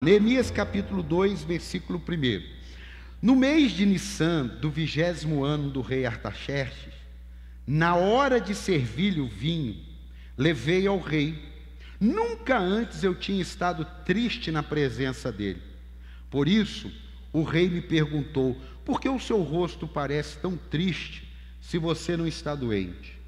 Neemias capítulo 2, versículo 1. No mês de Nissan, do 20º ano do rei Artaxerxes, na hora de servir-lhe o vinho, levei ao rei. Nunca antes eu tinha estado triste na presença dele. Por isso, o rei me perguntou: por que o seu rosto parece tão triste se você não está doente?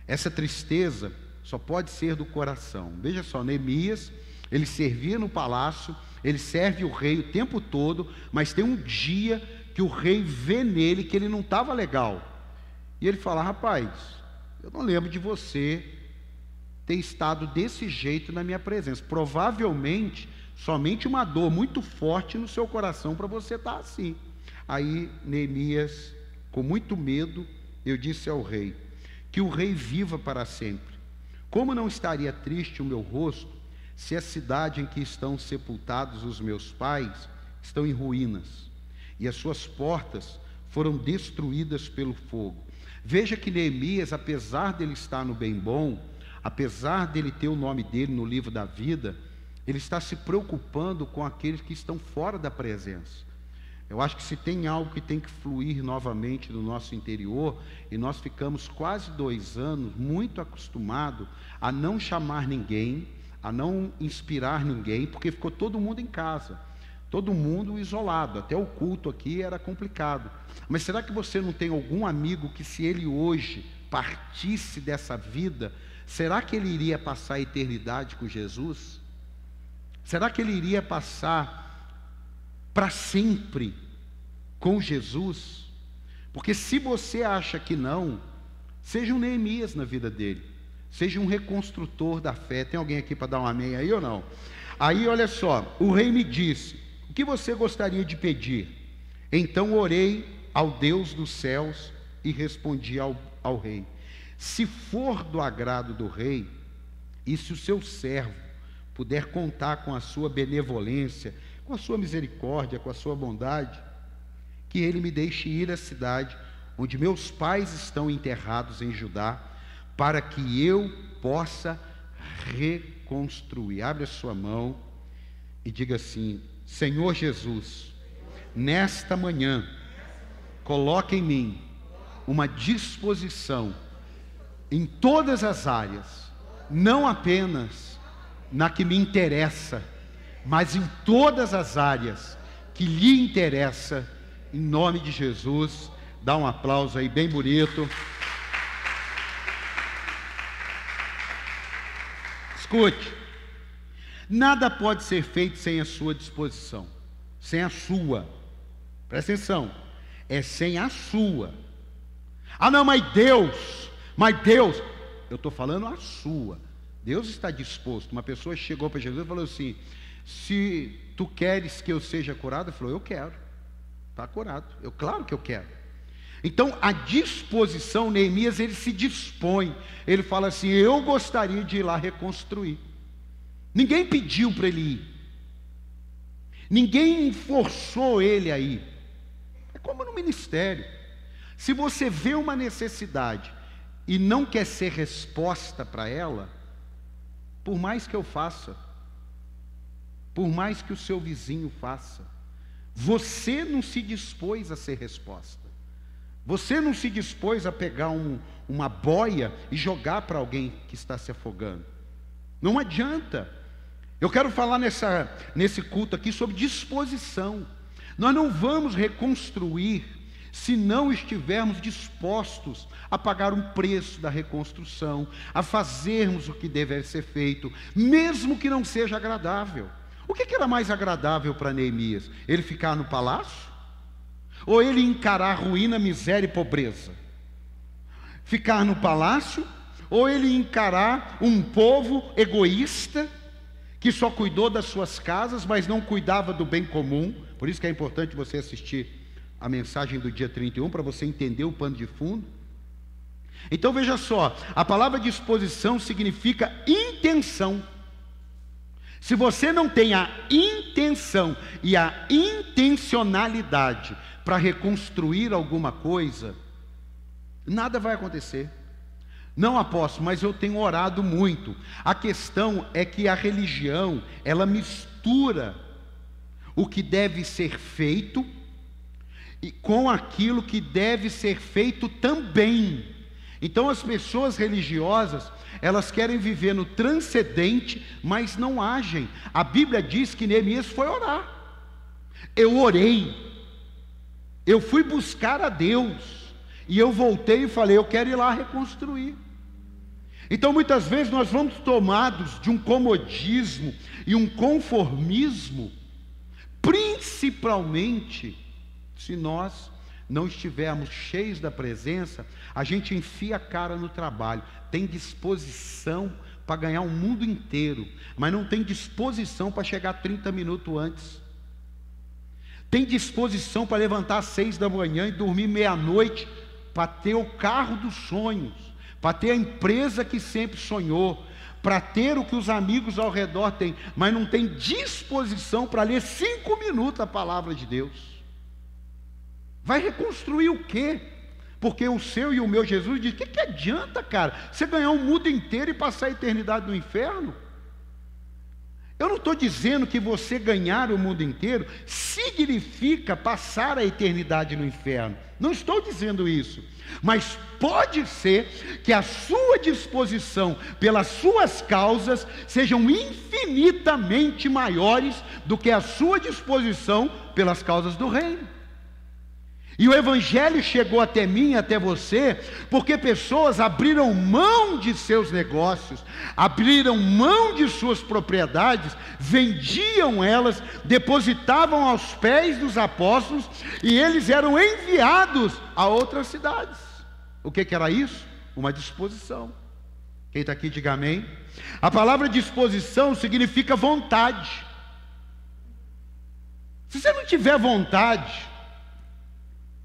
Essa tristeza só pode ser do coração. Veja só, Neemias, ele servia no palácio, ele serve o rei o tempo todo, mas tem um dia que o rei vê nele que ele não estava legal. E ele fala: rapaz, eu não lembro de você ter estado desse jeito na minha presença. Provavelmente, somente uma dor muito forte no seu coração para você estar assim. Aí, Neemias, com muito medo, eu disse ao rei: que o rei viva para sempre. Como não estaria triste o meu rosto, se a cidade em que estão sepultados os meus pais estão em ruínas, e as suas portas foram destruídas pelo fogo. Veja que Neemias, apesar dele estar no bem bom, apesar dele ter o nome dele no livro da vida, ele está se preocupando com aqueles que estão fora da presença. Eu acho que se tem algo que tem que fluir novamente no nosso interior, e nós ficamos quase 2 anos muito acostumados a não chamar ninguém, a não inspirar ninguém, porque ficou todo mundo em casa, todo mundo isolado, até o culto aqui era complicado. Mas será que você não tem algum amigo que, se ele hoje partisse dessa vida, será que ele iria passar a eternidade com Jesus? Será que ele iria passar para sempre com Jesus? Porque se você acha que não, seja um Neemias na vida dele. Seja um reconstrutor da fé. Tem alguém aqui para dar um amém aí ou não? Aí olha só, o rei me disse: o que você gostaria de pedir? Então orei ao Deus dos céus e respondi ao rei: se for do agrado do rei, e se o seu servo puder contar com a sua benevolência, com a sua misericórdia, com a sua bondade, que ele me deixe ir à cidade onde meus pais estão enterrados em Judá, para que eu possa reconstruir. Abre a sua mão e diga assim: Senhor Jesus, nesta manhã, coloque em mim uma disposição em todas as áreas, não apenas na que me interessa, mas em todas as áreas que lhe interessa, em nome de Jesus. Dá um aplauso aí bem bonito. Escute, nada pode ser feito sem a sua disposição, sem a sua. Presta atenção, é sem a sua. Ah não, mas Deus, eu estou falando a sua. Deus está disposto. Uma pessoa chegou para Jesus e falou assim: se tu queres que eu seja curado, ele falou: eu quero, está curado, claro que eu quero. Então a disposição, Neemias, ele se dispõe, ele fala assim: eu gostaria de ir lá reconstruir. Ninguém pediu para ele ir, ninguém forçou ele a ir. É como no ministério, se você vê uma necessidade e não quer ser resposta para ela, por mais que eu faça, por mais que o seu vizinho faça, você não se dispôs a ser resposta. Você não se dispôs a pegar uma boia e jogar para alguém que está se afogando. Não adianta. Eu quero falar nesse culto aqui sobre disposição. Nós não vamos reconstruir se não estivermos dispostos a pagar um preço da reconstrução, a fazermos o que deve ser feito, mesmo que não seja agradável. O que era mais agradável para Neemias? Ele ficar no palácio? Ou ele encarar ruína, miséria e pobreza? Ficar no palácio? Ou ele encarar um povo egoísta, que só cuidou das suas casas, mas não cuidava do bem comum? Por isso que é importante você assistir a mensagem do dia 31, para você entender o pano de fundo. Então veja só, a palavra disposição significa intenção. Se você não tem a intenção e a intencionalidade para reconstruir alguma coisa, nada vai acontecer. Não, apóstolo, mas eu tenho orado muito. A questão é que a religião, ela mistura o que deve ser feito e com aquilo que deve ser feito também. Então as pessoas religiosas, elas querem viver no transcendente, mas não agem. A Bíblia diz que Neemias foi orar. Eu orei, eu fui buscar a Deus, e eu voltei e falei, eu quero ir lá reconstruir. Então muitas vezes nós vamos tomados de um comodismo e um conformismo, principalmente se nós não estivermos cheios da presença. A gente enfia a cara no trabalho, tem disposição para ganhar o mundo inteiro, mas não tem disposição para chegar 30 minutos antes. Tem disposição para levantar às 6 da manhã e dormir meia-noite, para ter o carro dos sonhos, para ter a empresa que sempre sonhou, para ter o que os amigos ao redor têm, mas não tem disposição para ler 5 minutos a palavra de Deus. Vai reconstruir o quê? Porque o seu e o meu Jesus diz, que adianta, cara, você ganhar o mundo inteiro e passar a eternidade no inferno? Eu não estou dizendo que você ganhar o mundo inteiro significa passar a eternidade no inferno. Não estou dizendo isso. Mas pode ser que a sua disposição pelas suas causas sejam infinitamente maiores do que a sua disposição pelas causas do reino. E o Evangelho chegou até mim e até você, porque pessoas abriram mão de seus negócios, abriram mão de suas propriedades, vendiam elas, depositavam aos pés dos apóstolos, e eles eram enviados a outras cidades. O que era isso? Uma disposição. Quem está aqui, diga amém. A palavra disposição significa vontade. Se você não tiver vontade,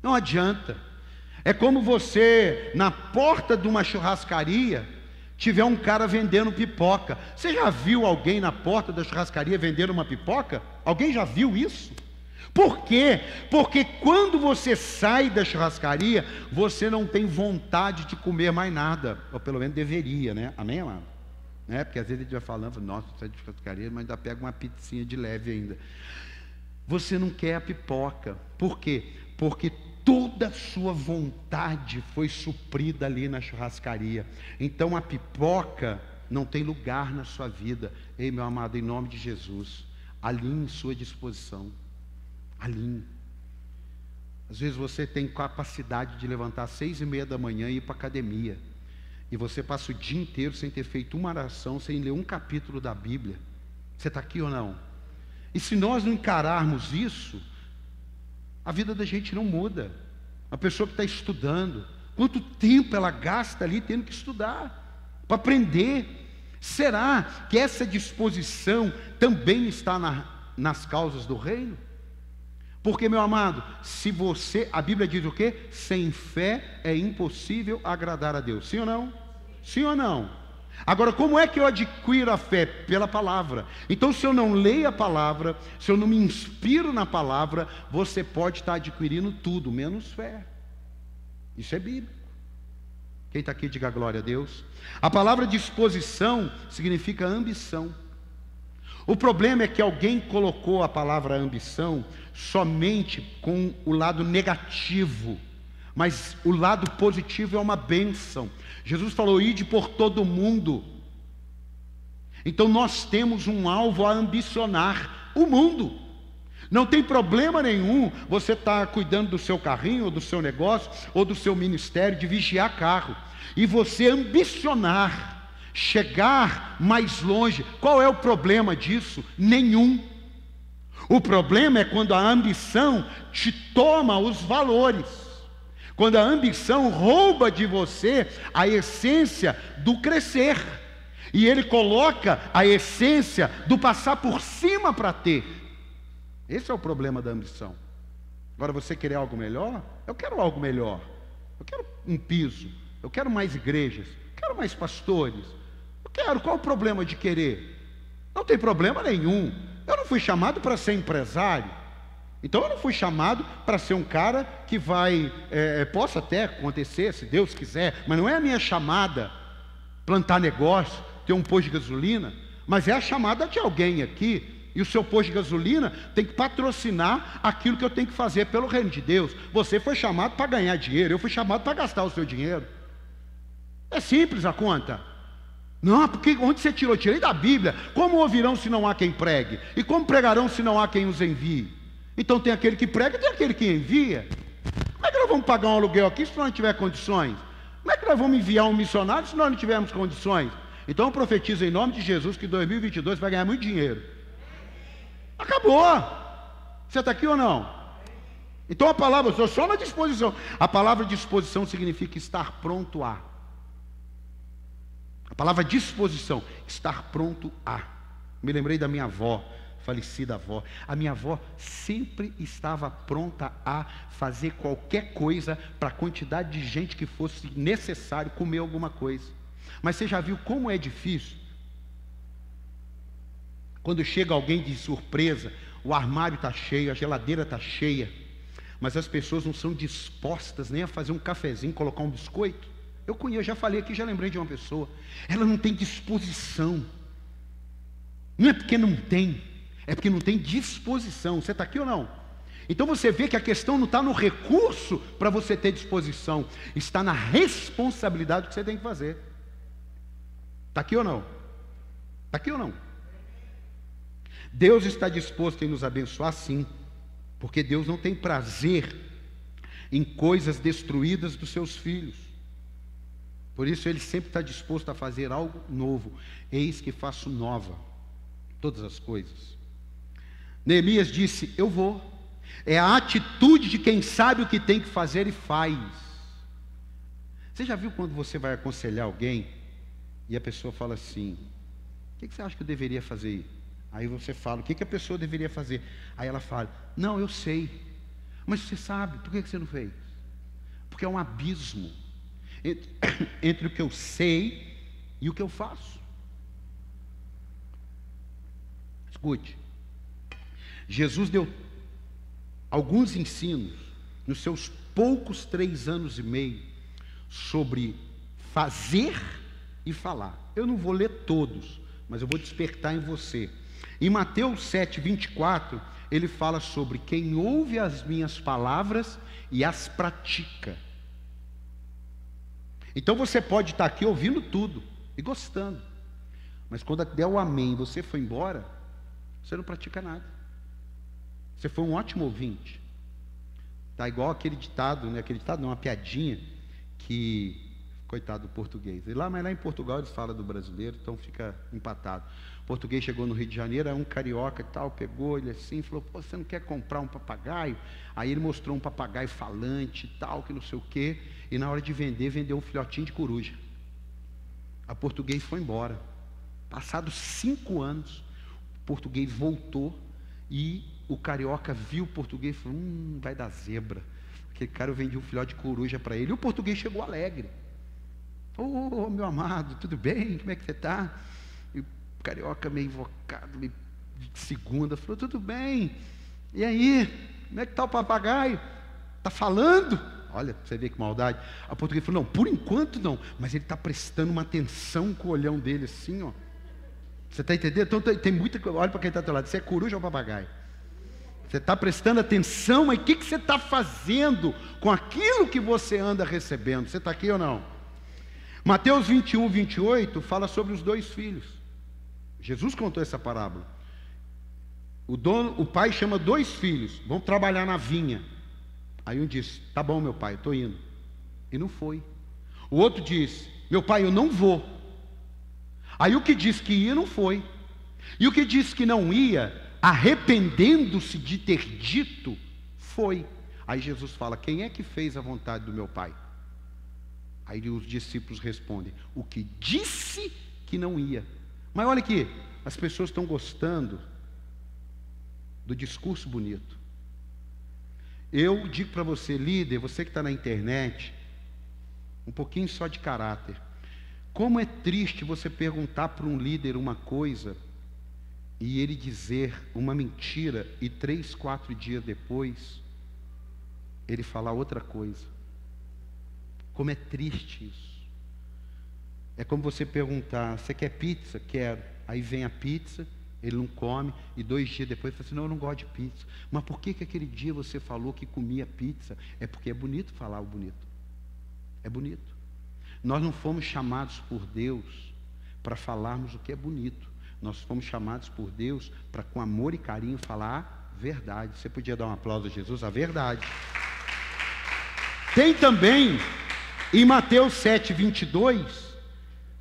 não adianta. É como você, na porta de uma churrascaria, tiver um cara vendendo pipoca. Você já viu alguém na porta da churrascaria vendendo uma pipoca? Alguém já viu isso? Por quê? Porque quando você sai da churrascaria, você não tem vontade de comer mais nada. Ou pelo menos deveria, né? Amém, amado? Né? Porque às vezes a gente vai falando, nossa, sai de churrascaria, mas ainda pega uma pizzinha de leve ainda. Você não quer a pipoca. Por quê? Porque toda a sua vontade foi suprida ali na churrascaria. Então a pipoca não tem lugar na sua vida. Ei, meu amado, em nome de Jesus, alinhe sua disposição. Alinhe. Às vezes você tem capacidade de levantar às 6:30 da manhã e ir para a academia, e você passa o dia inteiro sem ter feito uma oração, sem ler um capítulo da Bíblia. Você está aqui ou não? E se nós não encararmos isso, a vida da gente não muda. A pessoa que está estudando, quanto tempo ela gasta ali tendo que estudar, para aprender? Será que essa disposição também está nas causas do reino? Porque, meu amado, se você, a Bíblia diz o quê? Sem fé é impossível agradar a Deus. Sim ou não? Sim ou não? Agora, como é que eu adquiro a fé? Pela palavra. Então, se eu não leio a palavra, se eu não me inspiro na palavra, você pode estar adquirindo tudo, menos fé. Isso é bíblico. Quem está aqui, diga glória a Deus. A palavra disposição significa ambição. O problema é que alguém colocou a palavra ambição somente com o lado negativo, mas o lado positivo é uma bênção. Jesus falou, ide por todo o mundo. Então nós temos um alvo a ambicionar, o mundo. Não tem problema nenhum você estar cuidando do seu carrinho, ou do seu negócio, ou do seu ministério, de vigiar carro, e você ambicionar chegar mais longe. Qual é o problema disso? Nenhum. O problema é quando a ambição te toma os valores, quando a ambição rouba de você a essência do crescer, e ele coloca a essência do passar por cima para ter. Esse é o problema da ambição. Agora, você quer algo melhor? Eu quero algo melhor. Eu quero um piso, eu quero mais igrejas, eu quero mais pastores. Eu quero. Qual o problema de querer? Não tem problema nenhum. Eu não fui chamado para ser empresário. Então eu não fui chamado para ser um cara que vai, possa até acontecer, se Deus quiser, mas não é a minha chamada plantar negócio, ter um posto de gasolina, mas é a chamada de alguém aqui E o seu posto de gasolina tem que patrocinar aquilo que eu tenho que fazer pelo reino de Deus. Você foi chamado para ganhar dinheiro, eu fui chamado para gastar o seu dinheiro. É simples a conta. Não, porque onde você tirou? Tirei da Bíblia. Como ouvirão se não há quem pregue? E como pregarão se não há quem os envie? Então tem aquele que prega e tem aquele que envia. Como é que nós vamos pagar um aluguel aqui se nós não tivermos condições? Como é que nós vamos enviar um missionário se nós não tivermos condições? Então eu profetizo em nome de Jesus que em 2022 vai ganhar muito dinheiro. Acabou. Você está aqui ou não? Então a palavra, estou só na disposição. A palavra disposição significa estar pronto a. A palavra disposição, estar pronto a. Me lembrei da minha avó, falecida avó. A minha avó sempre estava pronta a fazer qualquer coisa para a quantidade de gente que fosse necessário comer alguma coisa. Mas você já viu como é difícil? Quando chega alguém de surpresa, o armário está cheio, a geladeira está cheia, mas as pessoas não são dispostas nem a fazer um cafezinho, colocar um biscoito. Eu já falei aqui, já lembrei de uma pessoa. Ela não tem disposição. Não é porque não tem, é porque não tem disposição. Você está aqui ou não? Então você vê que a questão não está no recurso para você ter disposição, está na responsabilidade que você tem que fazer. Está aqui ou não? Está aqui ou não? Deus está disposto em nos abençoar, sim, porque Deus não tem prazer em coisas destruídas dos seus filhos. Por isso Ele sempre está disposto a fazer algo novo. Eis que faço nova todas as coisas. Neemias disse, eu vou. É a atitude de quem sabe o que tem que fazer e faz. Você já viu quando você vai aconselhar alguém e a pessoa fala assim, o que você acha que eu deveria fazer? Aí você fala, o que a pessoa deveria fazer? Aí ela fala, não, eu sei. Mas você sabe, por que você não fez? Porque é um abismo entre o que eu sei e o que eu faço. Escute, Jesus deu alguns ensinos nos seus poucos 3 anos e meio sobre fazer e falar. Eu não vou ler todos, mas eu vou despertar em você. Em Mateus 7:24, ele fala sobre quem ouve as minhas palavras e as pratica. Então você pode estar aqui ouvindo tudo e gostando, mas quando der o amém e você foi embora, você não pratica nada. Você foi um ótimo ouvinte. Está igual aquele ditado, né? Aquele ditado não, uma piadinha que, coitado do português. Mas lá em Portugal eles falam do brasileiro, então fica empatado. O português chegou no Rio de Janeiro, um carioca e tal, pegou ele assim, falou, pô, você não quer comprar um papagaio? Aí ele mostrou um papagaio falante e tal, que não sei o quê, e na hora de vender, vendeu um filhotinho de coruja. A português foi embora. Passados 5 anos, o português voltou e o carioca viu o português e falou, vai dar zebra. Aquele cara, eu vendi um filhote de coruja para ele. E o português chegou alegre. Ô, meu amado, tudo bem? Como é que você está? E o carioca meio invocado, meio de segunda, falou, tudo bem. E aí, como é que está o papagaio? Está falando? Olha, você vê que maldade. A português falou, não, por enquanto não, mas ele está prestando uma atenção com o olhão dele assim, ó. Você está entendendo? Então tem muita coisa. Olha para quem está ao teu lado, você é coruja ou papagaio? Você está prestando atenção, mas o que você está fazendo com aquilo que você anda recebendo? Você está aqui ou não? Mateus 21:28 fala sobre os 2 filhos. Jesus contou essa parábola. O pai chama 2 filhos, vão trabalhar na vinha. Aí um disse, tá bom meu pai, eu estou indo. E não foi. O outro disse, meu pai, eu não vou. Aí o que disse que ia não foi. E o que disse que não ia, arrependendo-se de ter dito, foi. Aí Jesus fala, quem é que fez a vontade do meu pai? Aí os discípulos respondem, o que disse que não ia. Mas olha aqui, as pessoas estão gostando do discurso bonito. Eu digo para você, líder, você que está na internet, um pouquinho só de caráter. Como é triste você perguntar para um líder uma coisa e ele dizer uma mentira e 3, 4 dias depois ele falar outra coisa. Como é triste isso. É como você perguntar, você quer pizza? Quero. Aí vem a pizza Ele não come, e 2 dias depois fala assim, não, eu não gosto de pizza. Mas por que aquele dia você falou que comia pizza? É porque é bonito falar o bonito. É bonito. Nós não fomos chamados por Deus para falarmos o que é bonito. Nós fomos chamados por Deus para, com amor e carinho, falar a verdade. Você podia dar um aplauso a Jesus? A verdade. Tem também, em Mateus 7, 22,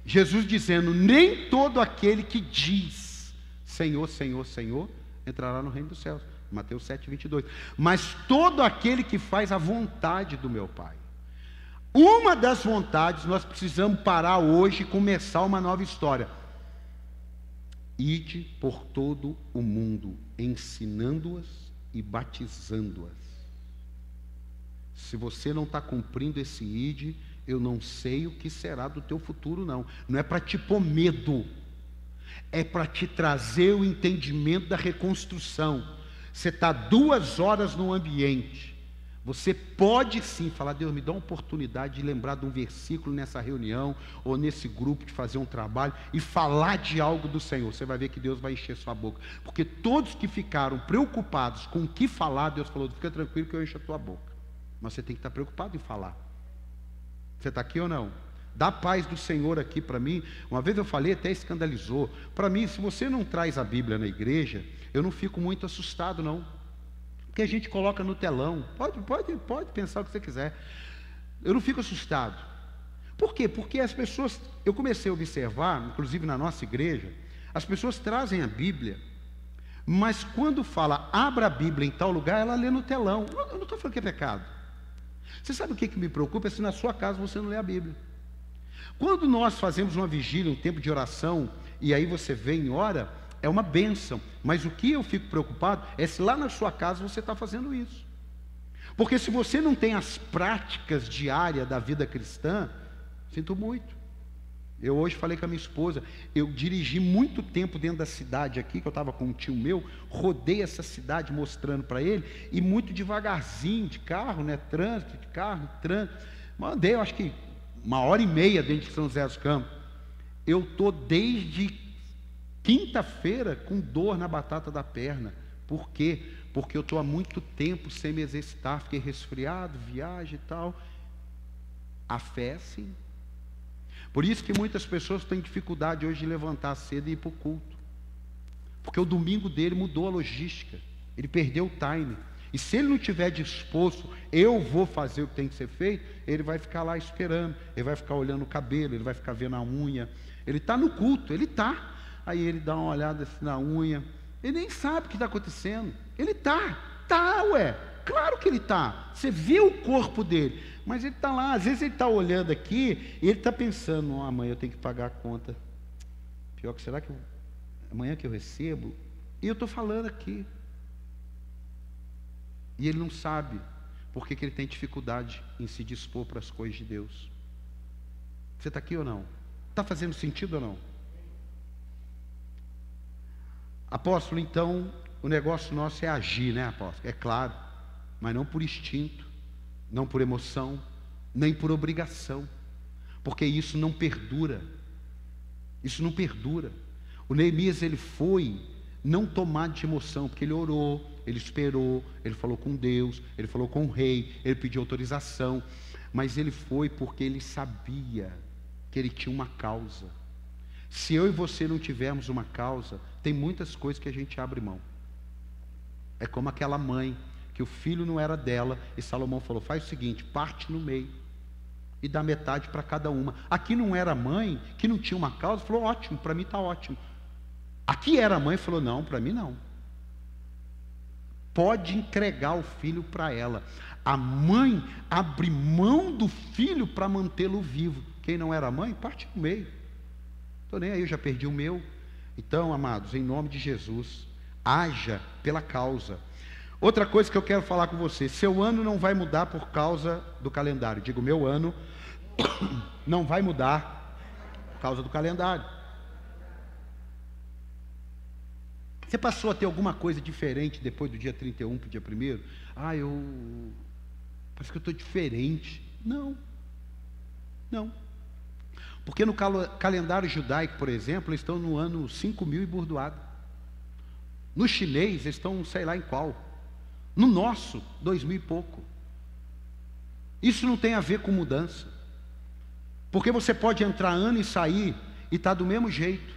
Jesus dizendo, nem todo aquele que diz, Senhor, Senhor, Senhor, entrará no reino dos céus. Mateus 7, 22. Mas todo aquele que faz a vontade do meu Pai. Uma das vontades, nós precisamos parar hoje e começar uma nova história. Ide por todo o mundo, ensinando-as e batizando-as. Se você não está cumprindo esse ide, eu não sei o que será do teu futuro, não. Não é para te pôr medo, é para te trazer o entendimento da reconstrução. Você está 2 horas no ambiente, você pode sim falar, Deus, me dá uma oportunidade de lembrar de um versículo nessa reunião, ou nesse grupo, de fazer um trabalho, e falar de algo do Senhor. Você vai ver que Deus vai encher sua boca, porque todos que ficaram preocupados com o que falar, Deus falou, fica tranquilo que eu encho a tua boca. Mas você tem que estar preocupado em falar. Você está aqui ou não? Dá a paz do Senhor aqui para mim. Uma vez eu falei, até escandalizou. Para mim, se você não traz a Bíblia na igreja, eu não fico muito assustado, não. Porque a gente coloca no telão. Pode pensar o que você quiser. Eu não fico assustado. Por quê? Porque as pessoas, eu comecei a observar, inclusive na nossa igreja, as pessoas trazem a Bíblia, mas quando fala, abra a Bíblia em tal lugar, ela lê no telão. Eu não estou falando que é pecado. Você sabe o que me preocupa? É se na sua casa você não lê a Bíblia. Quando nós fazemos uma vigília, um tempo de oração, e aí você vem e ora, é uma bênção. Mas o que eu fico preocupado é se lá na sua casa você está fazendo isso. Porque se você não tem as práticas diárias da vida cristã, sinto muito. Eu hoje falei com a minha esposa, eu dirigi muito tempo dentro da cidade aqui, que eu estava com um tio meu, rodei essa cidade mostrando para ele, e muito devagarzinho, de carro, né, trânsito, de carro, trânsito, mandei, eu acho que 1h30 dentro de São José dos Campos. Eu estou desde quinta-feira com dor na batata da perna. Por quê? Porque eu estou há muito tempo sem me exercitar, fiquei resfriado, viagem e tal. A fé, sim. Por isso que muitas pessoas têm dificuldade hoje de levantar cedo e ir para o culto. Porque o domingo dele mudou a logística. Ele perdeu o time. E se ele não estiver disposto, eu vou fazer o que tem que ser feito, ele vai ficar lá esperando. Ele vai ficar olhando o cabelo, ele vai ficar vendo a unha. Ele está no culto, ele está. Aí ele dá uma olhada assim na unha. Ele nem sabe o que está acontecendo. Ele está. Está, ué. Claro que ele está. Você vê o corpo dele. Mas ele está lá, às vezes ele está olhando aqui e ele está pensando, oh, amanhã eu tenho que pagar a conta. Pior que será que amanhã que eu recebo? E eu estou falando aqui. E ele não sabe porque que ele tem dificuldade em se dispor para as coisas de Deus. Você está aqui ou não? Está fazendo sentido ou não? Apóstolo, então, o negócio nosso é agir, né, apóstolo? É claro, mas não por instinto, não por emoção, nem por obrigação, porque isso não perdura. Isso não perdura. O Neemias, ele foi não tomado de emoção, porque ele orou, ele esperou, ele falou com Deus, ele falou com o rei, ele pediu autorização, mas ele foi porque ele sabia que ele tinha uma causa. Se eu e você não tivermos uma causa, tem muitas coisas que a gente abre mão. É como aquela mãe, que o filho não era dela, e Salomão falou, faz o seguinte, parte no meio, e dá metade para cada uma. Aqui não era mãe, que não tinha uma causa, falou, ótimo, para mim está ótimo. Aqui era a mãe, falou, não, para mim não. Pode entregar o filho para ela. A mãe abre mão do filho para mantê-lo vivo. Quem não era mãe, parte no meio. Estou nem aí, eu já perdi o meu. Então, amados, em nome de Jesus, haja pela causa. Outra coisa que eu quero falar com você, seu ano não vai mudar por causa do calendário. Digo, meu ano não vai mudar por causa do calendário. Você passou a ter alguma coisa diferente depois do dia 31 para o dia 1º? Parece que eu estou diferente. Não. Porque no calendário judaico, por exemplo, eles estão no ano 5.000 e burdoado. No chinês, eles estão sei lá em qual. No nosso, 2000 e pouco. Isso não tem a ver com mudança. Porque você pode entrar ano e sair e está do mesmo jeito.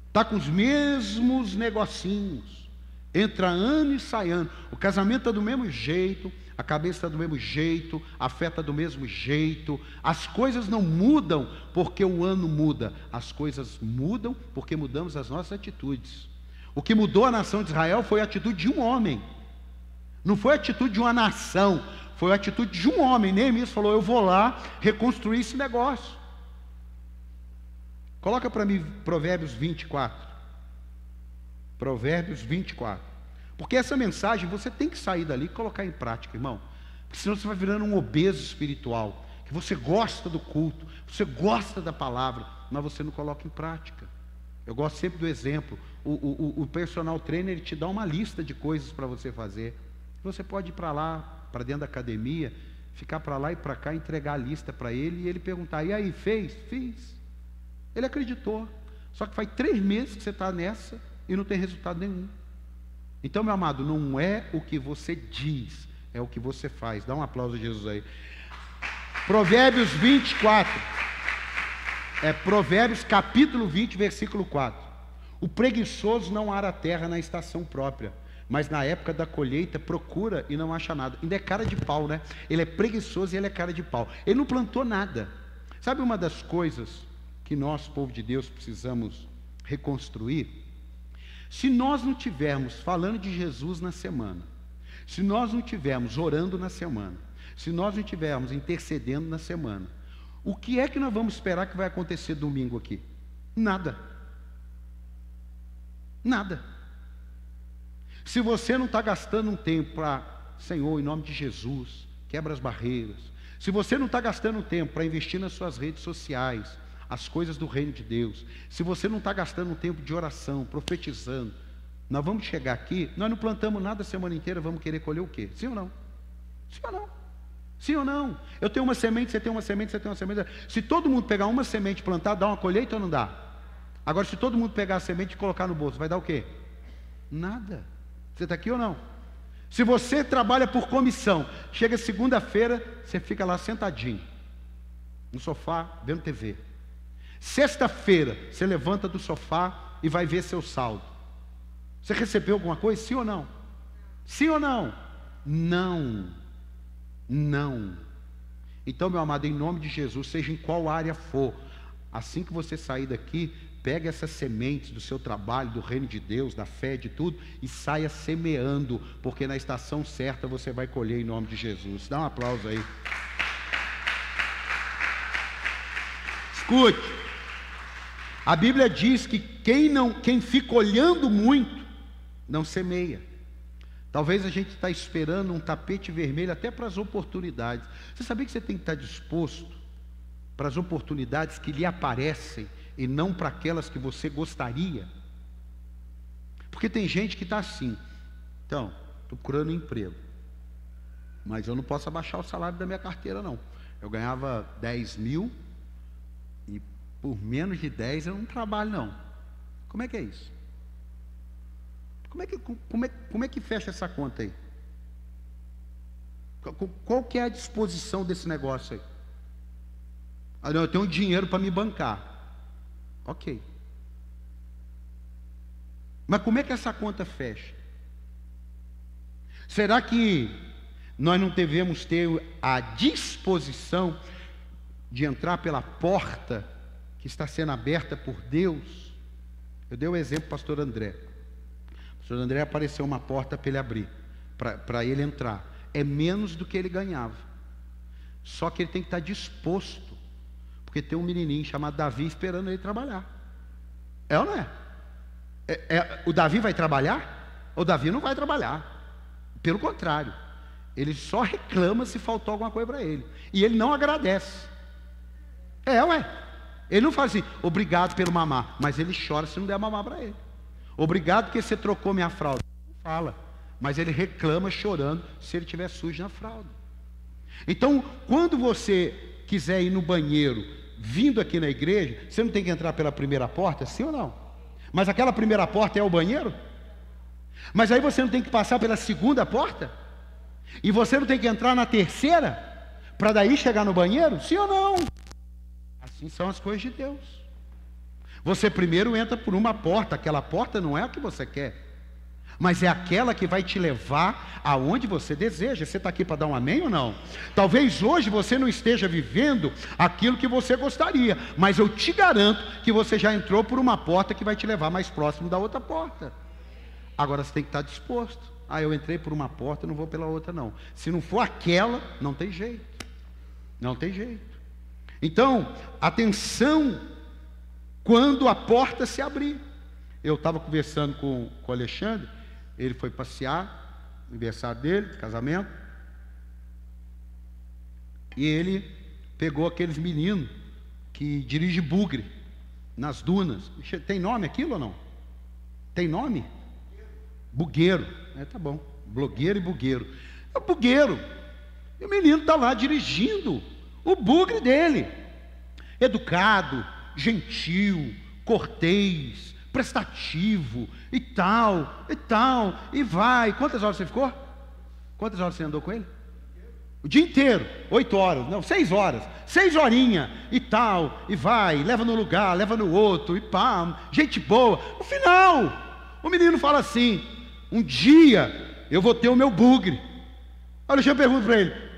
Está com os mesmos negocinhos. Entra ano e sai ano. O casamento está do mesmo jeito, a cabeça está do mesmo jeito, a fé está do mesmo jeito. As coisas não mudam porque o ano muda. As coisas mudam porque mudamos as nossas atitudes. O que mudou a nação de Israel foi a atitude de um homem. Não foi a atitude de uma nação. Foi a atitude de um homem. Neemias falou: eu vou lá reconstruir esse negócio. Coloca para mim Provérbios 24. Provérbios 24. Porque essa mensagem você tem que sair dali e colocar em prática, irmão. Porque senão você vai virando um obeso espiritual. Que você gosta do culto, você gosta da palavra, mas você não coloca em prática. Eu gosto sempre do exemplo. O personal trainer, ele te dá uma lista de coisas para você fazer. Você pode ir para lá, para dentro da academia, ficar para lá e para cá, entregar a lista para ele e ele perguntar: e aí, fez? Fiz. Ele acreditou. Só que faz 3 meses que você está nessa e não tem resultado nenhum. Então, meu amado, não é o que você diz, é o que você faz. Dá um aplauso a Jesus aí. Provérbios 24. Provérbios capítulo 20, versículo 4. O preguiçoso não ara a terra na estação própria, mas na época da colheita procura e não acha nada. Ainda é cara de pau, né? Ele é preguiçoso e ele é cara de pau. Ele não plantou nada. Sabe uma das coisas que nós, povo de Deus, precisamos reconstruir? Se nós não tivermos falando de Jesus na semana, se nós não tivermos orando na semana, se nós não tivermos intercedendo na semana, o que é que nós vamos esperar que vai acontecer domingo aqui? Nada. Nada. Se você não está gastando um tempo para, Senhor, em nome de Jesus, quebra as barreiras. Se você não está gastando um tempo para investir nas suas redes sociais, as coisas do reino de Deus, se você não está gastando um tempo de oração, profetizando, nós vamos chegar aqui, nós não plantamos nada a semana inteira, vamos querer colher o quê? Sim ou não? Sim ou não? Sim ou não? Eu tenho uma semente, você tem uma semente, você tem uma semente. Se todo mundo pegar uma semente e plantar, dá uma colheita ou não dá? Agora, se todo mundo pegar a semente e colocar no bolso, vai dar o quê? Nada. Você está aqui ou não? Se você trabalha por comissão, chega segunda-feira, você fica lá sentadinho, no sofá, vendo TV. Sexta-feira, você levanta do sofá e vai ver seu saldo. Você recebeu alguma coisa? Sim ou não? Sim ou não? Não. Não. Então, meu amado, em nome de Jesus, seja em qual área for, assim que você sair daqui, pega essas sementes do seu trabalho, do reino de Deus, da fé, de tudo, e saia semeando, porque na estação certa você vai colher em nome de Jesus. Dá um aplauso aí. Escute. A Bíblia diz que quem fica olhando muito, não semeia. Talvez a gente está esperando um tapete vermelho até para as oportunidades. Você sabia que você tem que estar disposto para as oportunidades que lhe aparecem e não para aquelas que você gostaria? Porque tem gente que está assim: então, estou procurando um emprego, mas eu não posso abaixar o salário da minha carteira não. Eu ganhava 10 mil e por menos de 10 eu não trabalho não. Como é que é isso? Como é que fecha essa conta aí? Qual que é a disposição desse negócio aí? Ah, não, eu tenho dinheiro para me bancar. Ok. Mas como é que essa conta fecha? Será que nós não devemos ter a disposição de entrar pela porta que está sendo aberta por Deus? Eu dei o exemplo do pastor André. O pastor André apareceu uma porta para ele abrir, para ele entrar. É menos do que ele ganhava. Só que ele tem que estar disposto, porque tem um menininho chamado Davi esperando ele trabalhar. É ou não é? O Davi vai trabalhar? O Davi não vai trabalhar. Pelo contrário, ele só reclama se faltou alguma coisa para ele. E ele não agradece. Ele não fala assim: obrigado pelo mamar, mas ele chora se não der mamar para ele. Obrigado porque você trocou minha fralda. Não fala, mas ele reclama chorando se ele estiver sujo na fralda. Então, quando você quiser ir no banheiro, vindo aqui na igreja, você não tem que entrar pela primeira porta, sim ou não? Mas aquela primeira porta é o banheiro? Mas aí você não tem que passar pela segunda porta? E você não tem que entrar na terceira? Para daí chegar no banheiro? Sim ou não? Assim são as coisas de Deus. Você primeiro entra por uma porta. Aquela porta não é a que você quer, mas é aquela que vai te levar aonde você deseja. Você está aqui para dar um amém ou não? Talvez hoje você não esteja vivendo aquilo que você gostaria, mas eu te garanto que você já entrou por uma porta que vai te levar mais próximo da outra porta. Agora você tem que estar disposto. Eu entrei por uma porta, não vou pela outra não. Se não for aquela, não tem jeito. Não tem jeito. Então, atenção quando a porta se abrir. Eu estava conversando com o Alexandre. Ele foi passear, aniversário dele, casamento. E ele pegou aqueles meninos que dirigem bugre nas dunas. Tem nome aquilo ou não? Tem nome? Bugueiro. Tá bom. Blogueiro e bugueiro. É o bugueiro. E o menino está lá dirigindo o bugre dele. Educado, gentil, cortês, prestativo, e tal, e vai. Quantas horas você ficou? Quantas horas você andou com ele? O dia inteiro, 8 horas, não, 6 horas, 6 horinhas, e tal, e vai, leva no lugar, leva no outro, e pá, gente boa. No final, o menino fala assim: um dia eu vou ter o meu bugre. Olha, eu pergunto para ele: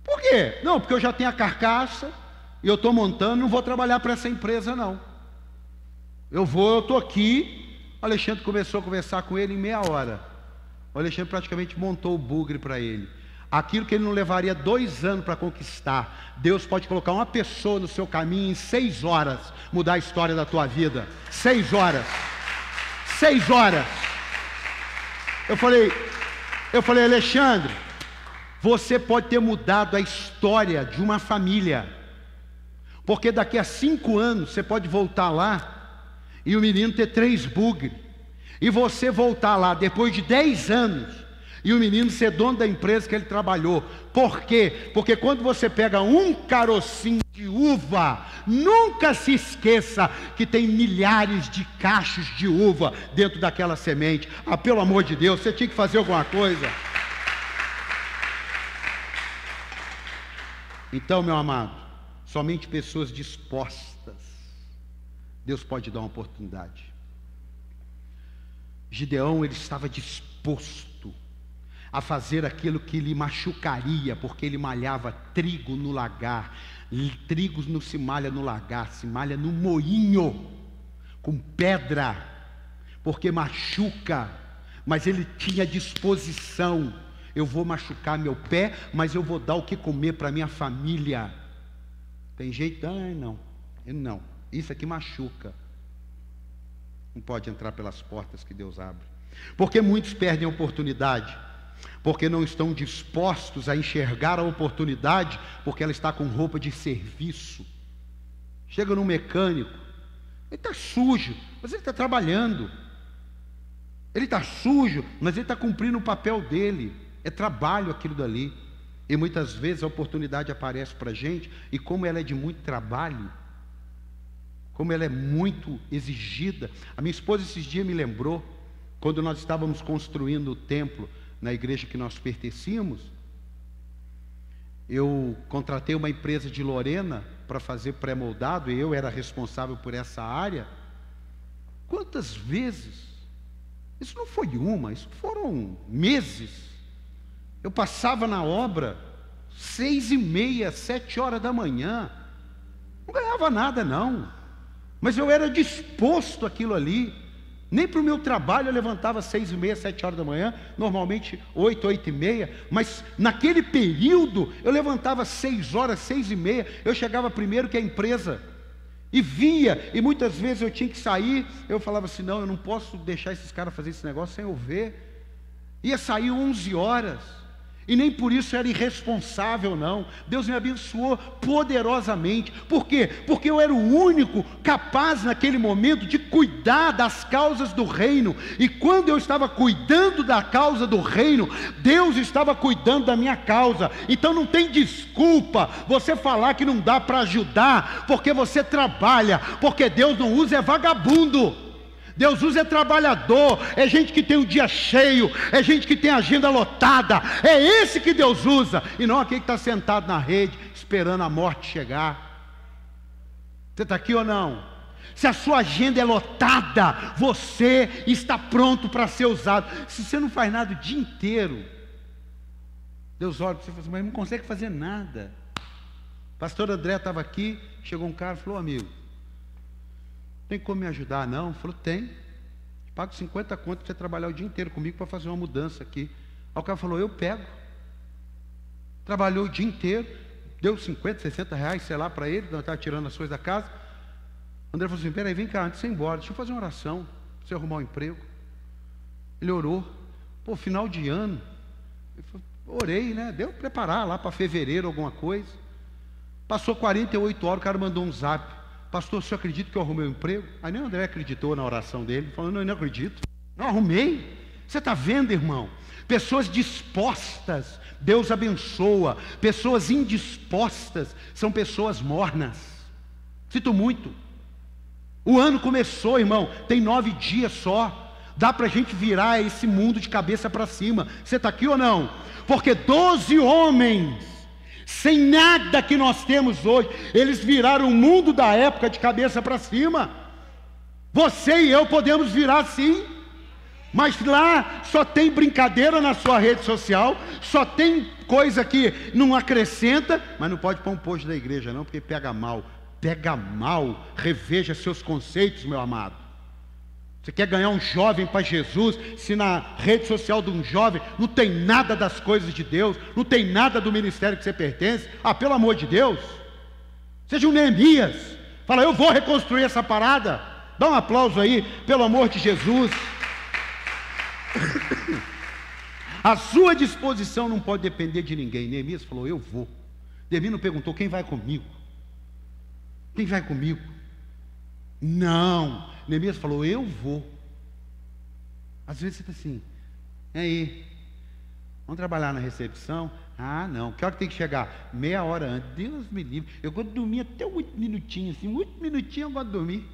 por quê? Não, porque eu já tenho a carcaça, e eu estou montando, não vou trabalhar para essa empresa não. Eu estou aqui. O Alexandre começou a conversar com ele em meia hora. O Alexandre praticamente montou o bugre para ele. Aquilo que ele não levaria 2 anos para conquistar, Deus pode colocar uma pessoa no seu caminho em 6 horas, mudar a história da tua vida. 6 horas. 6 horas. Eu falei, Alexandre, você pode ter mudado a história de uma família, porque daqui a 5 anos você pode voltar lá e o menino ter 3 bugres, e você voltar lá depois de 10 anos e o menino ser dono da empresa que ele trabalhou. Por quê? Porque quando você pega um carocinho de uva, nunca se esqueça que tem milhares de cachos de uva dentro daquela semente. Pelo amor de Deus, você tinha que fazer alguma coisa. Então, meu amado, somente pessoas dispostas, Deus pode dar uma oportunidade. Gideão, ele estava disposto a fazer aquilo que lhe machucaria, porque ele malhava trigo no lagar. Trigo não se malha no lagar, se malha no moinho, com pedra, porque machuca. Mas ele tinha disposição: eu vou machucar meu pé, mas eu vou dar o que comer para minha família. Tem jeito? Não, isso aqui machuca. Não pode entrar pelas portas que Deus abre. Porque muitos perdem a oportunidade, porque não estão dispostos a enxergar a oportunidade, porque ela está com roupa de serviço. Chega num mecânico, ele está sujo, mas ele está trabalhando. Ele está sujo, mas ele está cumprindo o papel dele. É trabalho aquilo dali. E muitas vezes a oportunidade aparece para a gente, e como ela é de muito trabalho, como ela é muito exigida. A minha esposa esses dias me lembrou, quando nós estávamos construindo o templo na igreja que nós pertencíamos, eu contratei uma empresa de Lorena para fazer pré-moldado, e eu era responsável por essa área. Quantas vezes, isso não foi uma, isso foram meses, eu passava na obra 6h30, 7 horas da manhã, não ganhava nada não, mas eu era disposto àquilo ali. Nem para o meu trabalho eu levantava 6h30, 7 horas da manhã, normalmente 8, 8h30, mas naquele período eu levantava 6 horas, 6h30, eu chegava primeiro que a empresa, e via, e muitas vezes eu tinha que sair, eu falava assim: não, eu não posso deixar esses caras fazer esse negócio sem eu ver. Ia sair 11 horas, e nem por isso era irresponsável não. Deus me abençoou poderosamente. Por quê? Porque eu era o único capaz naquele momento de cuidar das causas do reino. E quando eu estava cuidando da causa do reino, Deus estava cuidando da minha causa. Então não tem desculpa você falar que não dá para ajudar, porque você trabalha, porque Deus não usa vagabundo. Deus usa trabalhador, é gente que tem o dia cheio, é gente que tem a agenda lotada. É esse que Deus usa, e não aquele que está sentado na rede, esperando a morte chegar. Você está aqui ou não? Se a sua agenda é lotada, você está pronto para ser usado. Se você não faz nada o dia inteiro, Deus olha para você e fala assim, mas não consegue fazer nada. O pastor André estava aqui, chegou um cara e falou, amigo, tem como me ajudar? Não? Ele falou, tem. Pago 50 conto para você trabalhar o dia inteiro comigo para fazer uma mudança aqui. Aí o cara falou, eu pego. Trabalhou o dia inteiro, deu 50, 60 reais, sei lá, para ele, nós estávamos tirando as coisas da casa. O André falou assim, peraí, vem cá, antes de você ir embora, deixa eu fazer uma oração, para você arrumar um emprego. Ele orou. Pô, final de ano. Ele falou, orei, né? Deu preparar lá para fevereiro alguma coisa. Passou 48 horas, o cara mandou um zap. Pastor, o senhor acredita que eu arrumei um emprego? Aí nem o André acreditou na oração dele. Falou, não, eu não acredito. Não arrumei. Você está vendo, irmão? Pessoas dispostas, Deus abençoa. Pessoas indispostas são pessoas mornas. Sinto muito. O ano começou, irmão, tem 9 dias só. Dá para a gente virar esse mundo de cabeça para cima. Você está aqui ou não? Porque 12 homens, sem nada que nós temos hoje, eles viraram o mundo da época de cabeça para cima. Você e eu podemos virar sim. Mas lá só tem brincadeira na sua rede social, só tem coisa que não acrescenta, mas não pode pôr um post da igreja não, porque pega mal. Pega mal, reveja seus conceitos, meu amado. Você quer ganhar um jovem para Jesus, se na rede social de um jovem não tem nada das coisas de Deus, não tem nada do ministério que você pertence? Ah, pelo amor de Deus, seja um Neemias, fala, eu vou reconstruir essa parada. Dá um aplauso aí, pelo amor de Jesus. A sua disposição não pode depender de ninguém. Neemias falou, eu vou. Neemias não perguntou, quem vai comigo? Quem vai comigo? Não. Neemias falou, eu vou. Às vezes você está assim, e aí? Vamos trabalhar na recepção? Ah, não. Que hora que tem que chegar? Meia hora antes. Deus me livre. Eu gosto de dormir até 8 minutinhos, assim, 8 minutinhos eu gosto de dormir.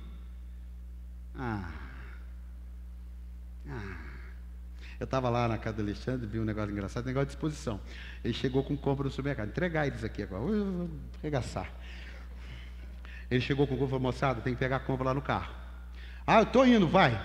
Eu estava lá na casa do Alexandre, vi um negócio engraçado, negócio de disposição. Ele chegou com compra no supermercado. Entregar eles aqui agora. Vou arregaçar. Ele chegou com compra e falou, moçada, tem que pegar a compra lá no carro. Ah, eu estou indo, vai.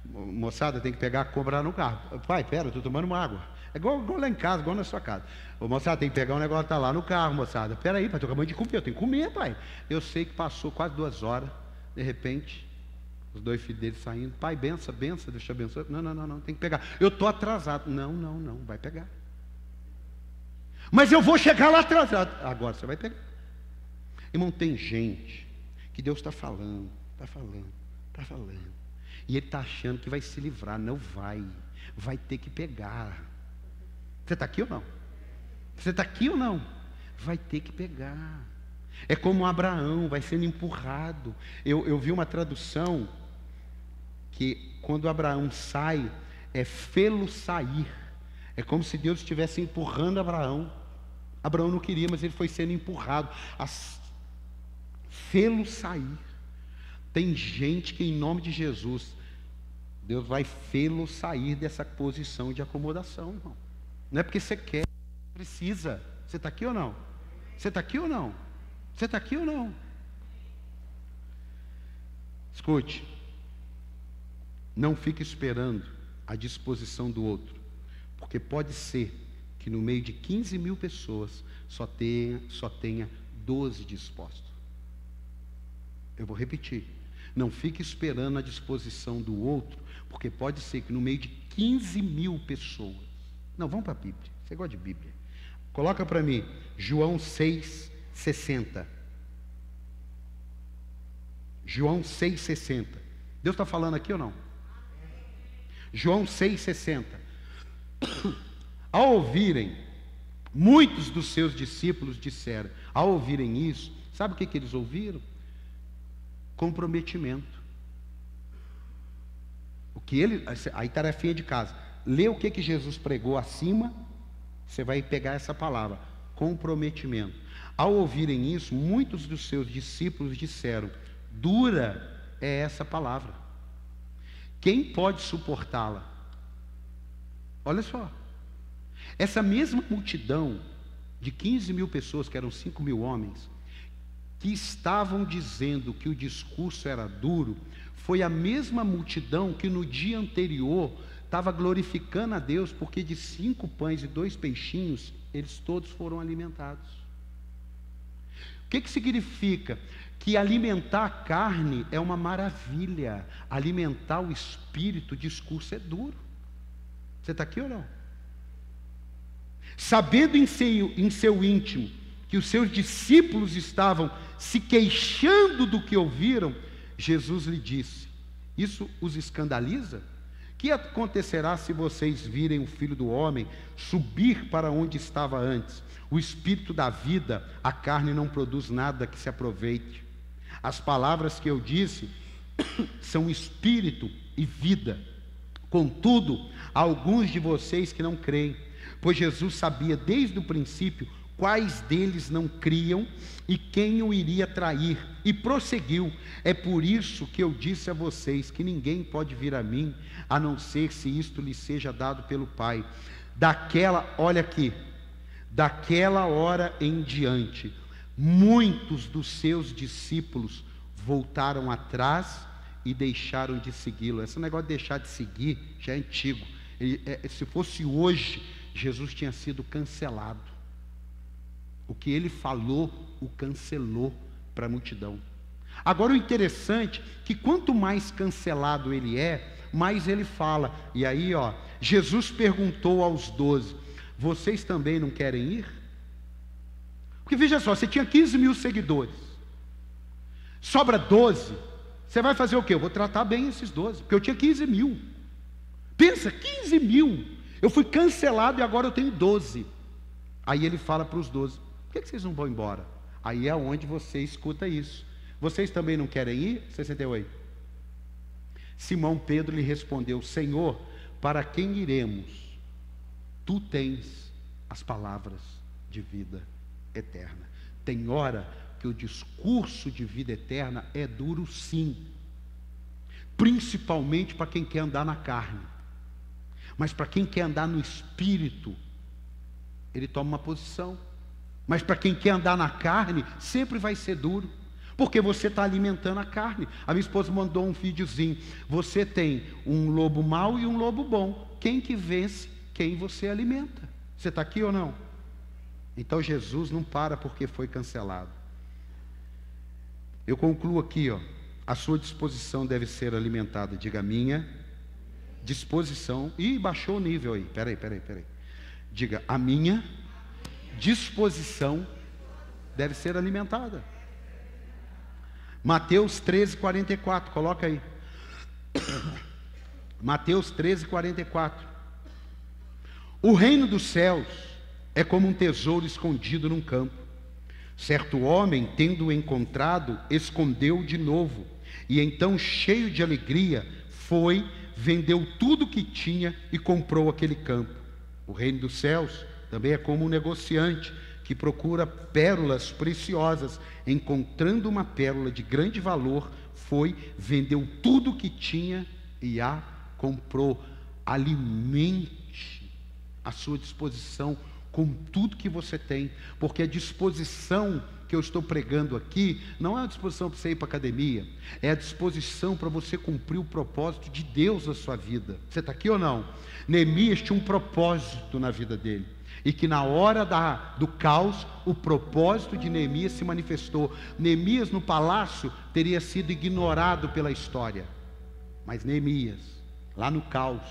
Moçada, tem que pegar a compra lá no carro. Vai, pera, eu estou tomando uma água. É igual lá em casa, igual na sua casa. Ô, moçada, tem que pegar um negócio, tá lá no carro, moçada. Pera aí, pai, estou acabando de comer, eu tenho que comer, pai. Eu sei que passou quase 2 horas, de repente, os 2 filhos dele saindo. Pai, benção, Deus te abençoe. Não, tem que pegar. Eu estou atrasado. Não, vai pegar. Mas eu vou chegar lá atrasado. Agora você vai pegar. Irmão, tem gente que Deus está falando. E ele está achando que vai se livrar. Não vai. Vai ter que pegar. Você está aqui ou não? Você está aqui ou não? Vai ter que pegar. É como Abraão, vai sendo empurrado. Eu vi uma tradução que quando Abraão sai, é fê-lo sair. É como se Deus estivesse empurrando Abraão. Abraão não queria, mas ele foi sendo empurrado. Fê-lo sair. Tem gente que em nome de Jesus, Deus vai fê-lo sair dessa posição de acomodação, irmão. Não é porque você quer, precisa. Você está aqui ou não? Você está aqui ou não? Você está aqui ou não? Escute. Não fique esperando a disposição do outro, porque pode ser que no meio de 15 mil pessoas só tenha 12 dispostos. Eu vou repetir. Não fique esperando a disposição do outro, porque pode ser que no meio de 15 mil pessoas. Não, vamos para a Bíblia. Você gosta de Bíblia? Coloca para mim, João 6,60. João 6,60. Deus está falando aqui ou não? João 6,60. Ao ouvirem, muitos dos seus discípulos disseram, ao ouvirem isso, sabe o que eles ouviram? Comprometimento. Aí tarefinha de casa. Lê o que Jesus pregou acima, você vai pegar essa palavra, comprometimento. Ao ouvirem isso, muitos dos seus discípulos disseram, dura é essa palavra. Quem pode suportá-la? Olha só, essa mesma multidão de 15 mil pessoas, que eram 5 mil homens, que estavam dizendo que o discurso era duro, foi a mesma multidão que no dia anterior estava glorificando a Deus, porque de 5 pães e 2 peixinhos, eles todos foram alimentados. O que significa? Que alimentar a carne é uma maravilha, alimentar o espírito, o discurso é duro. Você está aqui ou não? Sabendo em seu íntimo que os seus discípulos estavam se queixando do que ouviram, Jesus lhe disse: isso os escandaliza? Que acontecerá se vocês virem o Filho do Homem subir para onde estava antes? O Espírito da vida, a carne não produz nada que se aproveite. As palavras que eu disse são espírito e vida. Contudo, há alguns de vocês que não creem, pois Jesus sabia desde o princípio quais deles não criam e quem o iria trair, e prosseguiu: é por isso que eu disse a vocês que ninguém pode vir a mim, a não ser se isto lhe seja dado pelo Pai. Olha aqui, daquela hora em diante, muitos dos seus discípulos voltaram atrás e deixaram de segui-lo. Esse negócio de deixar de seguir já é antigo. Se fosse hoje, Jesus tinha sido cancelado. O que ele falou, o cancelou para a multidão. Agora o interessante é que quanto mais cancelado ele é, mais ele fala. E aí, Jesus perguntou aos 12: vocês também não querem ir? Porque veja só, você tinha 15 mil seguidores, sobra 12, você vai fazer o quê? Eu vou tratar bem esses 12, porque eu tinha 15 mil. Pensa, 15 mil, eu fui cancelado e agora eu tenho 12. Aí ele fala para os 12: por que vocês não vão embora? Aí é onde você escuta isso. Vocês também não querem ir? 68. Simão Pedro lhe respondeu: Senhor, para quem iremos? Tu tens as palavras de vida eterna. Tem hora que o discurso de vida eterna é duro, sim, principalmente para quem quer andar na carne. Mas para quem quer andar no espírito, ele toma uma posição. Mas para quem quer andar na carne, sempre vai ser duro, porque você está alimentando a carne. A minha esposa mandou um videozinho: você tem um lobo mau e um lobo bom. Quem que vence? Quem você alimenta. Você está aqui ou não? Então Jesus não para porque foi cancelado. Eu concluo aqui, a sua disposição deve ser alimentada. Diga: minha disposição. Ih, baixou o nível aí. Peraí. Diga: a minha disposição deve ser alimentada. Mateus 13, 44, coloca aí. Mateus 13, 44. O reino dos céus é como um tesouro escondido num campo. Certo homem, tendo-o encontrado, escondeu de novo, e então, cheio de alegria, foi, vendeu tudo que tinha e comprou aquele campo. O reino dos céus também é como um negociante que procura pérolas preciosas. Encontrando uma pérola de grande valor, foi, vendeu tudo que tinha e a comprou. Alimente a sua disposição com tudo que você tem, porque a disposição que eu estou pregando aqui não é a disposição para você ir para a academia, é a disposição para você cumprir o propósito de Deus na sua vida. Você está aqui ou não? Neemias tinha um propósito na vida dele, e que na hora do caos, o propósito de Neemias se manifestou. Neemias no palácio teria sido ignorado pela história, mas Neemias, lá no caos,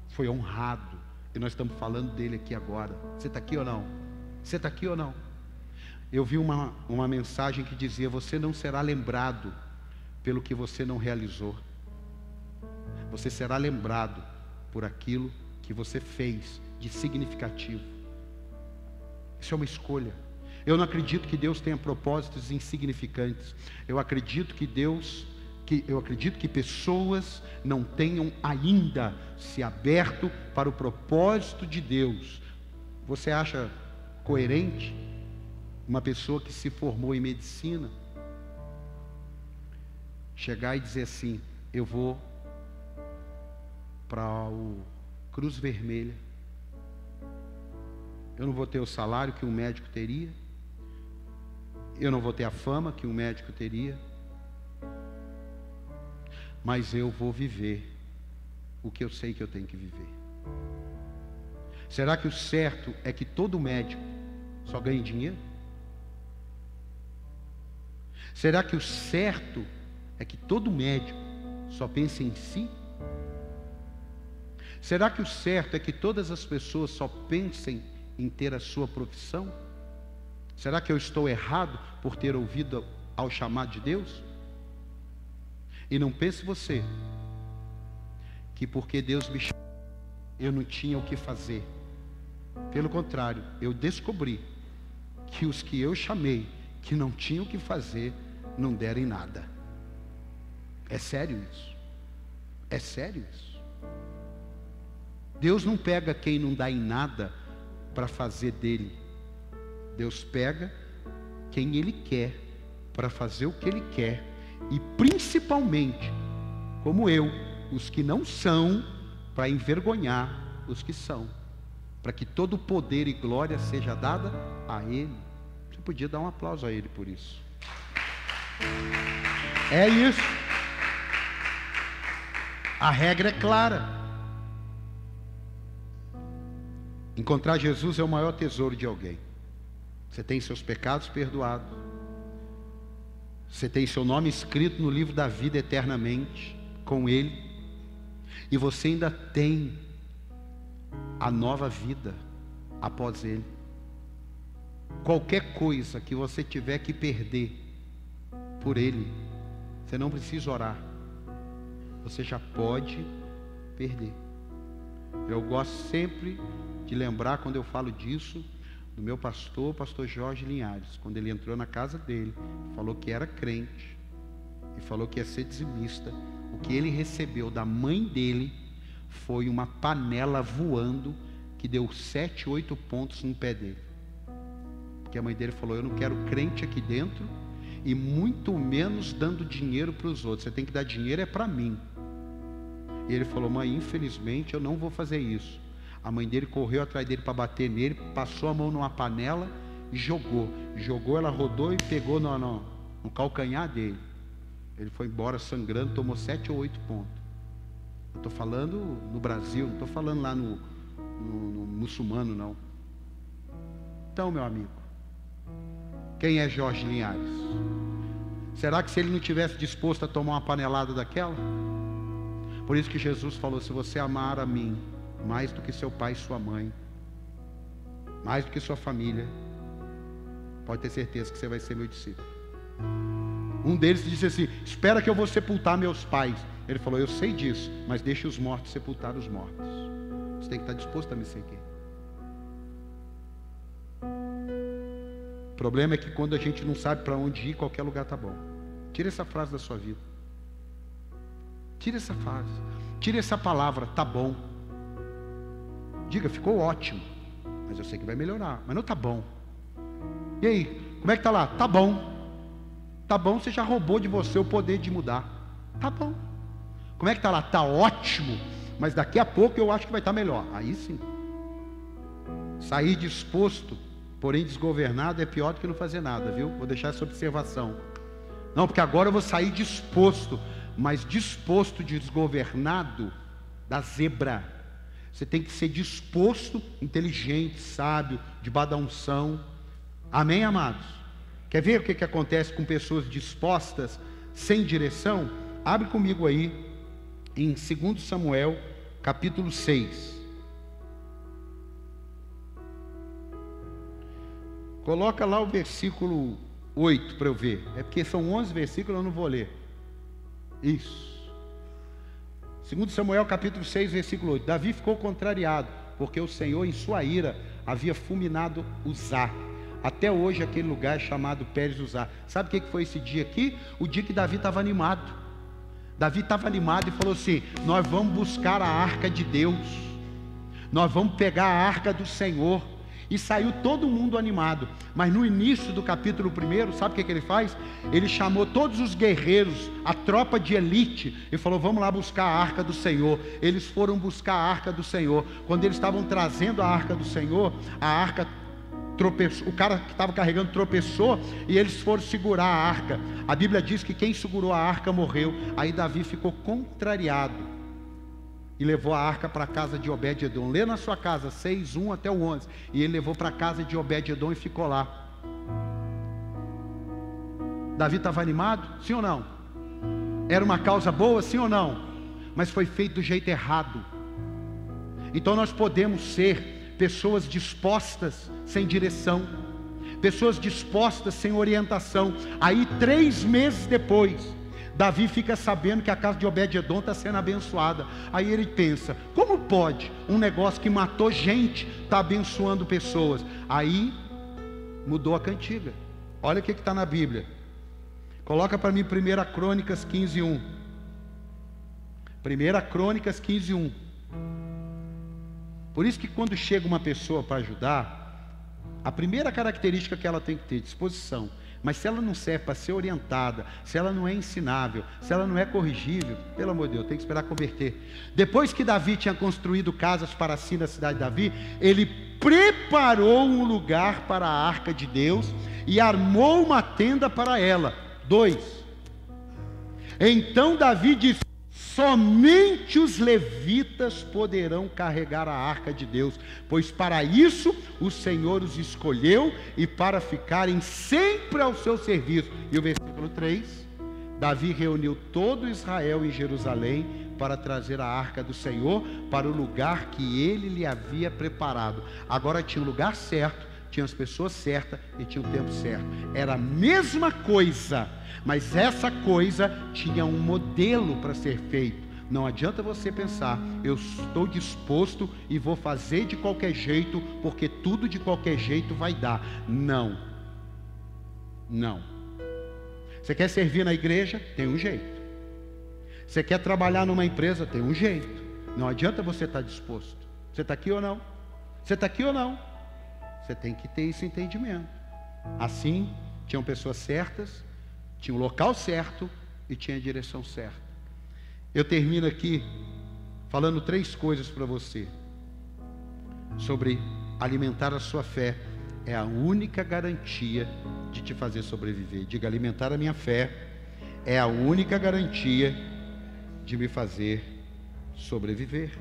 foi honrado, e nós estamos falando dele aqui agora. Você está aqui ou não? Você está aqui ou não? Eu vi uma mensagem que dizia: você não será lembrado pelo que você não realizou, você será lembrado por aquilo que você fez de significativo. Isso é uma escolha. Eu não acredito que Deus tenha propósitos insignificantes. Eu acredito que pessoas não tenham ainda se aberto para o propósito de Deus. Você acha coerente uma pessoa que se formou em medicina chegar e dizer assim: eu vou para o Cruz Vermelha. Eu não vou ter o salário que um médico teria. Eu não vou ter a fama que um médico teria. Mas eu vou viver o que eu sei que eu tenho que viver. Será que o certo é que todo médico só ganhe dinheiro? Será que o certo é que todo médico só pense em si? Será que o certo é que todas as pessoas só pensem em ter a sua profissão? Será que eu estou errado por ter ouvido ao chamado de Deus? E não pense você que porque Deus me chamou, eu não tinha o que fazer. Pelo contrário, eu descobri que os que eu chamei, que não tinham o que fazer, não deram em nada. É sério isso. É sério isso. Deus não pega quem não dá em nada para fazer dele. Deus pega quem Ele quer para fazer o que Ele quer. E principalmente, como eu, os que não são, para envergonhar os que são. Para que todo poder e glória seja dada a Ele. Você podia dar um aplauso a Ele por isso. É isso. A regra é clara. Encontrar Jesus é o maior tesouro de alguém. Você tem seus pecados perdoados. Você tem seu nome escrito no livro da vida eternamente com Ele. E você ainda tem a nova vida após Ele. Qualquer coisa que você tiver que perder por Ele, você não precisa orar. Você já pode perder. Eu gosto sempre de lembrar, quando eu falo disso, do meu pastor, o pastor Jorge Linhares. Quando ele entrou na casa dele, falou que era crente e falou que ia ser dizimista. O que ele recebeu da mãe dele foi uma panela voando que deu 7, 8 pontos no pé dele. Porque a mãe dele falou: eu não quero crente aqui dentro e muito menos dando dinheiro para os outros. Você tem que dar dinheiro é para mim. E ele falou: mãe, infelizmente eu não vou fazer isso. A mãe dele correu atrás dele para bater nele, passou a mão numa panela e jogou. Jogou, ela rodou e pegou no calcanhar dele. Ele foi embora sangrando, tomou 7 ou 8 pontos. Eu estou falando no Brasil, não estou falando lá no muçulmano, não. Então, meu amigo, quem é Jorge Linhares? Será que se ele não tivesse disposto a tomar uma panelada daquela? Por isso que Jesus falou: se você amar a mim mais do que seu pai e sua mãe, mais do que sua família, pode ter certeza que você vai ser meu discípulo. Um deles disse assim: espera que eu vou sepultar meus pais. Ele falou: eu sei disso, mas deixe os mortos sepultar os mortos. Você tem que estar disposto a me seguir. O problema é que quando a gente não sabe para onde ir, qualquer lugar está bom. Tira essa frase da sua vida. Tira essa frase. Tira essa palavra, tá bom. Diga: ficou ótimo, mas eu sei que vai melhorar, mas não tá bom. E aí, como é que tá lá? Tá bom. Tá bom, você já roubou de você o poder de mudar. Tá bom. Como é que tá lá? Tá ótimo, mas daqui a pouco eu acho que vai estar melhor. Aí sim. Sair disposto, porém desgovernado, é pior do que não fazer nada, viu? Vou deixar essa observação. Não, porque agora eu vou sair disposto, mas disposto de desgovernado, da zebra. Você tem que ser disposto, inteligente, sábio, debaixo da unção. Amém, amados? Quer ver o que acontece com pessoas dispostas, sem direção? Abre comigo aí, em 2 Samuel, capítulo 6. Coloca lá o versículo 8 para eu ver. É porque são 11 versículos, eu não vou ler. Isso. 2 Samuel capítulo 6, versículo 8. Davi ficou contrariado, porque o Senhor em sua ira havia fulminado Uzá. Até hoje aquele lugar é chamado Pérez Uzá. Sabe o que foi esse dia aqui? O dia que Davi estava animado. Davi estava animado e falou assim: nós vamos buscar a arca de Deus. Nós vamos pegar a arca do Senhor. E saiu todo mundo animado. Mas no início do capítulo 1, sabe o que ele faz? Ele chamou todos os guerreiros, a tropa de elite, e falou: vamos lá buscar a arca do Senhor. Eles foram buscar a arca do Senhor. Quando eles estavam trazendo a arca do Senhor, a arca tropeçou, o cara que estava carregando tropeçou, e eles foram segurar a arca. A Bíblia diz que quem segurou a arca morreu. Aí Davi ficou contrariado e levou a arca para a casa de Obed-edom. Lê na sua casa 6:1 até o 11. E ele levou para a casa de Obed-edom e ficou lá. Davi estava animado? Sim ou não? Era uma causa boa? Sim ou não? Mas foi feito do jeito errado. Então nós podemos ser pessoas dispostas sem direção, pessoas dispostas sem orientação. Aí 3 meses depois, Davi fica sabendo que a casa de Obed-edom está sendo abençoada. Aí ele pensa: como pode um negócio que matou gente estar abençoando pessoas? Aí mudou a cantiga. Olha o que está na Bíblia. Coloca para mim 1 Crônicas 15:1. 1 Crônicas 15:1. Por isso que quando chega uma pessoa para ajudar, a primeira característica que ela tem que ter: disposição. Mas se ela não serve para ser orientada, se ela não é ensinável, se ela não é corrigível, pelo amor de Deus, tem que esperar converter. Depois que Davi tinha construído casas para si na cidade de Davi, ele preparou um lugar para a arca de Deus e armou uma tenda para ela. 2. Então Davi disse: somente os levitas poderão carregar a arca de Deus, pois para isso o Senhor os escolheu e para ficarem sempre ao seu serviço. E o versículo 3: Davi reuniu todo Israel em Jerusalém para trazer a arca do Senhor para o lugar que ele lhe havia preparado. Agora tinha o lugar certo, tinha as pessoas certas e tinha o tempo certo. Era a mesma coisa, mas essa coisa tinha um modelo para ser feito. Não adianta você pensar: eu estou disposto e vou fazer de qualquer jeito, porque tudo de qualquer jeito vai dar. Não. Não. Você quer servir na igreja? Tem um jeito. Você quer trabalhar numa empresa? Tem um jeito. Não adianta você estar disposto. Você está aqui ou não? Você está aqui ou não? Você tem que ter esse entendimento. Assim, tinham pessoas certas, tinha o local certo e tinha a direção certa. Eu termino aqui falando 3 coisas para você sobre alimentar a sua fé. É a única garantia de te fazer sobreviver. Diga: alimentar a minha fé é a única garantia de me fazer sobreviver.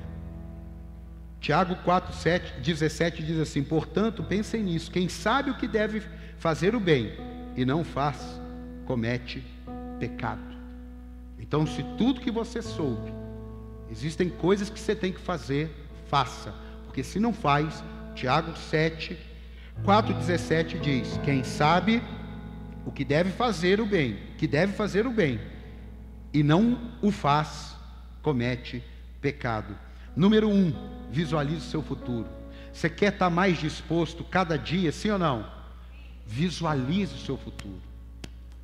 Tiago 4:17 diz assim: portanto, pensem nisso, quem sabe o que deve fazer o bem e não faz, comete pecado. Então, se tudo que você soube, existem coisas que você tem que fazer, faça, porque se não faz, Tiago 4:17 diz: quem sabe o que deve fazer o bem, e não o faz, comete pecado. Número 1, visualize o seu futuro. Você quer estar mais disposto cada dia, sim ou não? Visualize o seu futuro.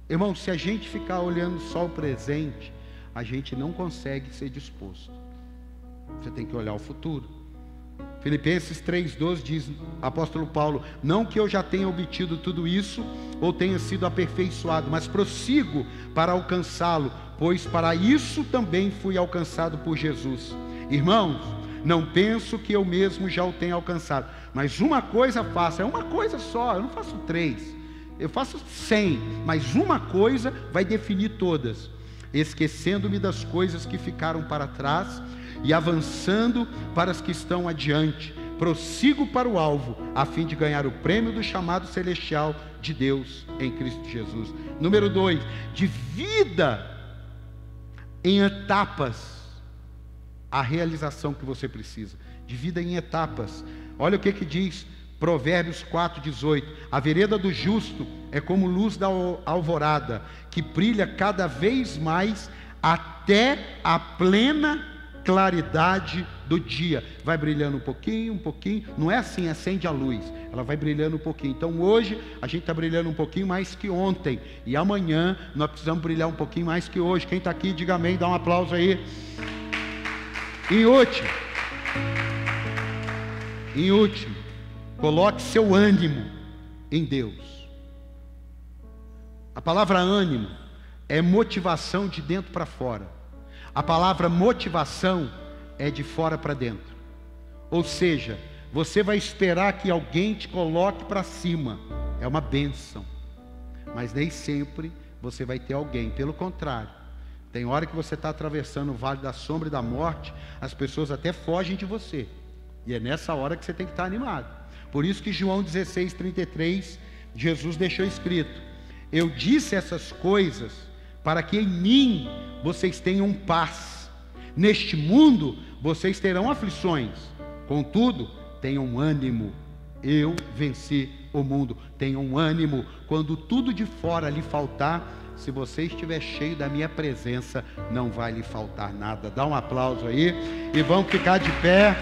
Irmão, se a gente ficar olhando só o presente, a gente não consegue ser disposto. Você tem que olhar o futuro. Filipenses 3:12 diz, apóstolo Paulo: não que eu já tenha obtido tudo isso, ou tenha sido aperfeiçoado, mas prossigo para alcançá-lo, pois para isso também fui alcançado por Jesus. Irmãos, não penso que eu mesmo já o tenha alcançado, mas uma coisa faço, é uma coisa só, eu não faço 3, eu faço 100, mas uma coisa vai definir todas: esquecendo-me das coisas que ficaram para trás e avançando para as que estão adiante, prossigo para o alvo, a fim de ganhar o prêmio do chamado celestial de Deus em Cristo Jesus. Número 2, divida em etapas a realização que você precisa. Divida em etapas. Olha o que diz Provérbios 4:18: a vereda do justo é como luz da alvorada, que brilha cada vez mais até a plena claridade do dia. Vai brilhando um pouquinho, não é assim, acende a luz, ela vai brilhando um pouquinho. Então hoje a gente está brilhando um pouquinho mais que ontem, e amanhã nós precisamos brilhar um pouquinho mais que hoje. Quem está aqui, diga amém, dá um aplauso aí. Em último, Coloque seu ânimo em Deus. A palavra ânimo é motivação de dentro para fora. A palavra motivação é de fora para dentro. Ou seja, você vai esperar que alguém te coloque para cima. É uma bênção. Mas nem sempre você vai ter alguém. Pelo contrário, tem hora que você está atravessando o vale da sombra e da morte, as pessoas até fogem de você. E é nessa hora que você tem que estar animado. Por isso que João 16:33, Jesus deixou escrito: eu disse essas coisas para que em mim vocês tenham paz. Neste mundo vocês terão aflições. Contudo, tenham ânimo. Eu venci o mundo. Tenham ânimo. Quando tudo de fora lhe faltar, se você estiver cheio da minha presença, não vai lhe faltar nada. Dá um aplauso aí e vamos ficar de pé.